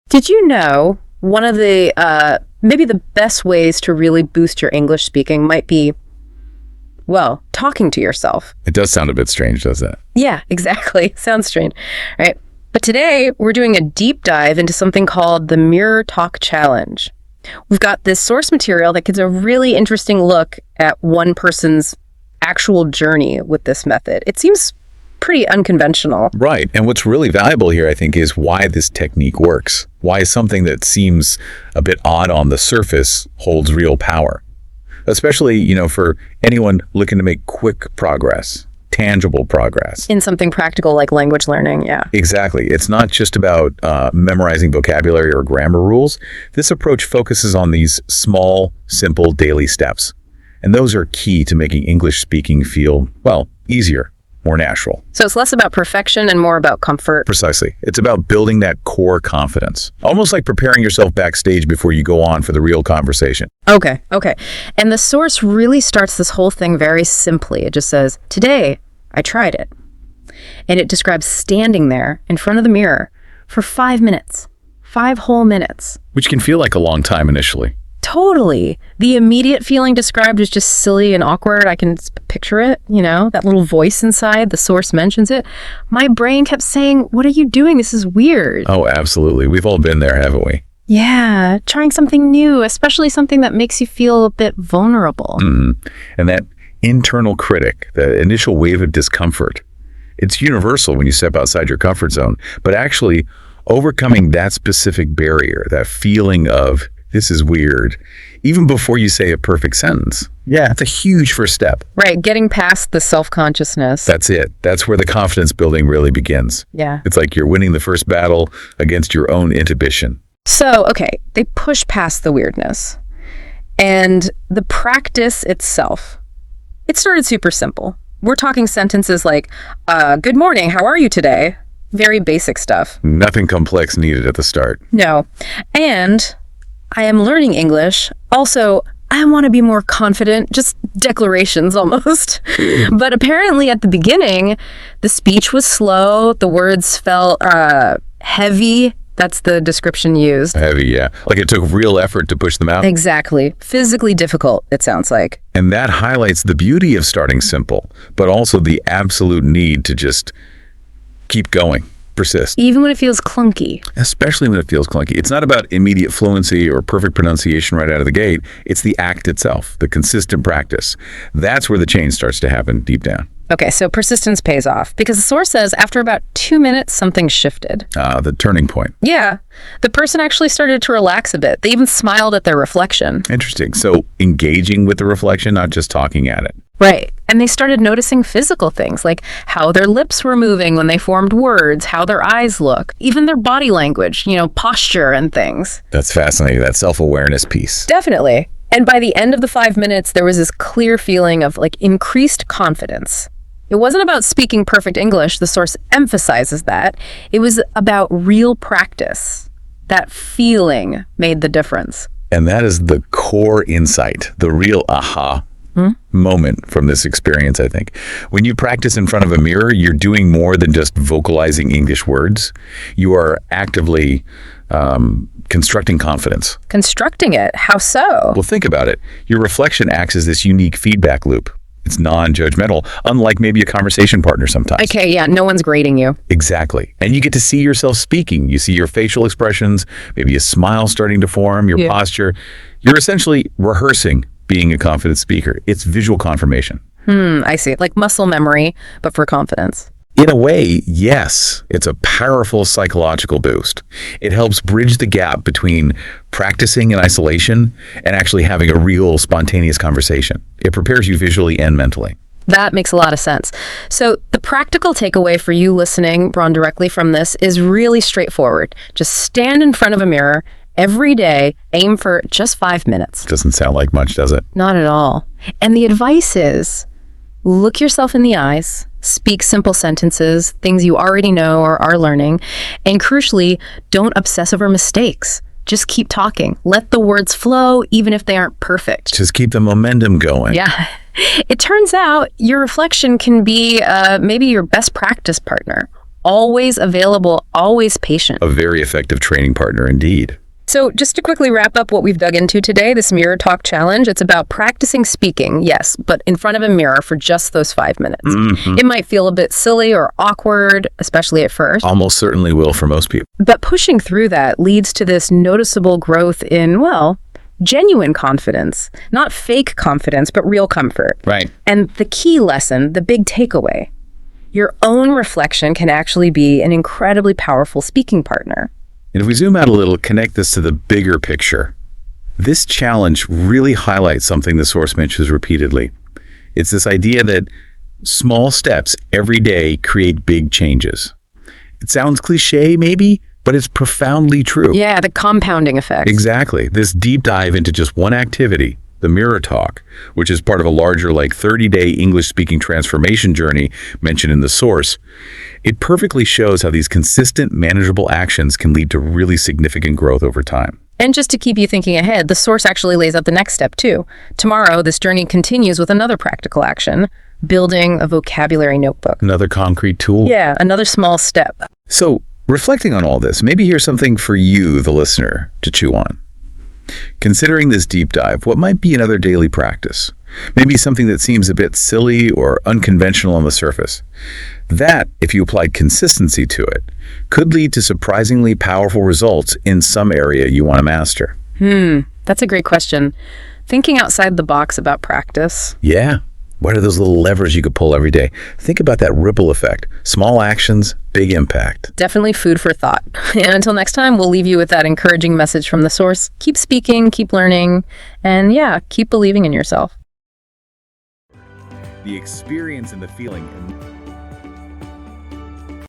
Did you know one of the, maybe the best ways to really boost your English speaking might be, well, talking to yourself? It does sound a bit strange, doesn't it? Yeah, exactly. Sounds strange. All right. But today we're doing a deep dive into something called the Mirror Talk Challenge. We've got this source material that gives a really interesting look at one person's actual journey with this method. It seems pretty unconventional. Right. And what's really valuable here, I think, is why this technique works. Why something that seems a bit odd on the surface holds real power. Especially, for anyone looking to make quick progress, tangible progress. In something practical like language learning, yeah. Exactly. It's not just about memorizing vocabulary or grammar rules. This approach focuses on these small, simple daily steps. And those are key to making English speaking feel, well, easier, more natural. So it's less about perfection and more about comfort. Precisely. It's about building that core confidence. Almost like preparing yourself backstage before you go on for the real conversation. Okay. And the source really starts this whole thing very simply. It just says, today, I tried it. And it describes standing there in front of the mirror for 5 minutes. 5 whole minutes. Which can feel like a long time initially. Totally. The immediate feeling described is just silly and awkward. I can picture it, that little voice inside, the source mentions it. My brain kept saying, what are you doing? This is weird. Oh, absolutely. We've all been there, haven't we? Yeah, trying something new, especially something that makes you feel a bit vulnerable. Mm-hmm. And that internal critic, the initial wave of discomfort, it's universal when you step outside your comfort zone. But actually, overcoming that specific barrier, that feeling of, this is weird, even before you say a perfect sentence. Yeah, it's a huge first step. Right, getting past the self-consciousness. That's it. That's where the confidence building really begins. Yeah. It's like you're winning the first battle against your own inhibition. So, okay, they push past the weirdness. And the practice itself, it started super simple. We're talking sentences like, good morning, how are you today? Very basic stuff. Nothing complex needed at the start. No. And I am learning English. Also, I want to be more confident, just declarations almost. But apparently at the beginning, the speech was slow. The words felt heavy. That's the description used. Heavy, yeah. Like it took real effort to push them out. Exactly. Physically difficult, it sounds like. And that highlights the beauty of starting simple, but also the absolute need to just keep going. Persist. Even when it feels clunky. Especially when it feels clunky. It's not about immediate fluency or perfect pronunciation right out of the gate. It's the act itself, the consistent practice. That's where the change starts to happen deep down. Okay, so persistence pays off because the source says after about 2 minutes, something shifted. The turning point. Yeah. The person actually started to relax a bit. They even smiled at their reflection. Interesting. So engaging with the reflection, not just talking at it. Right. And they started noticing physical things like how their lips were moving when they formed words, how their eyes look, even their body language, posture and things. That's fascinating, that self-awareness piece. Definitely. And by the end of the 5 minutes, there was this clear feeling of increased confidence. It wasn't about speaking perfect English. The source emphasizes that. It was about real practice. That feeling made the difference. And that is the core insight, the real aha moment from this experience, I think. When you practice in front of a mirror, you're doing more than just vocalizing English words. You are actively constructing confidence. Constructing it? How so? Well, think about it. Your reflection acts as this unique feedback loop. It's non-judgmental, unlike maybe a conversation partner sometimes. Okay, yeah, no one's grading you. Exactly. And you get to see yourself speaking. You see your facial expressions, maybe a smile starting to form, your posture. You're essentially rehearsing being a confident speaker. It's visual confirmation. I see. Like muscle memory, but for confidence. In a way, yes, it's a powerful psychological boost. It helps bridge the gap between practicing in isolation and actually having a real spontaneous conversation. It prepares you visually and mentally. That makes a lot of sense. So the practical takeaway for you listening, drawn directly from this, is really straightforward. Just stand in front of a mirror every day, aim for just 5 minutes. Doesn't sound like much, does it? Not at all. And the advice is, look yourself in the eyes, speak simple sentences, things you already know or are learning, and crucially, don't obsess over mistakes. Just keep talking. Let the words flow, even if they aren't perfect. Just keep the momentum going. Yeah. It turns out your reflection can be maybe your best practice partner. Always available, always patient. A very effective training partner indeed. So just to quickly wrap up what we've dug into today, this Mirror Talk Challenge, it's about practicing speaking, yes, but in front of a mirror for just those 5 minutes. It might feel a bit silly or awkward, especially at first. Almost certainly will for most people. But pushing through that leads to this noticeable growth in, well, genuine confidence. Not fake confidence, but real comfort. Right. And the key lesson, the big takeaway, your own reflection can actually be an incredibly powerful speaking partner. And if we zoom out a little, connect this to the bigger picture. This challenge really highlights something the source mentions repeatedly. It's this idea that small steps every day create big changes. It sounds cliche, maybe, but it's profoundly true. Yeah, the compounding effect. Exactly. This deep dive into just one activity, the Mirror Talk, which is part of a larger 30-day English-speaking transformation journey mentioned in the source, it perfectly shows how these consistent, manageable actions can lead to really significant growth over time. And just to keep you thinking ahead, the source actually lays out the next step too. Tomorrow, this journey continues with another practical action, building a vocabulary notebook. Another concrete tool. Yeah, another small step. So, reflecting on all this, maybe here's something for you, the listener, to chew on. Considering this deep dive, what might be another daily practice? Maybe something that seems a bit silly or unconventional on the surface. That, if you applied consistency to it, could lead to surprisingly powerful results in some area you want to master. That's a great question. Thinking outside the box about practice. Yeah. What are those little levers you could pull every day? Think about that ripple effect. Small actions, big impact. Definitely food for thought. And until next time, we'll leave you with that encouraging message from the source. Keep speaking, keep learning, and yeah, keep believing in yourself. The experience and the feeling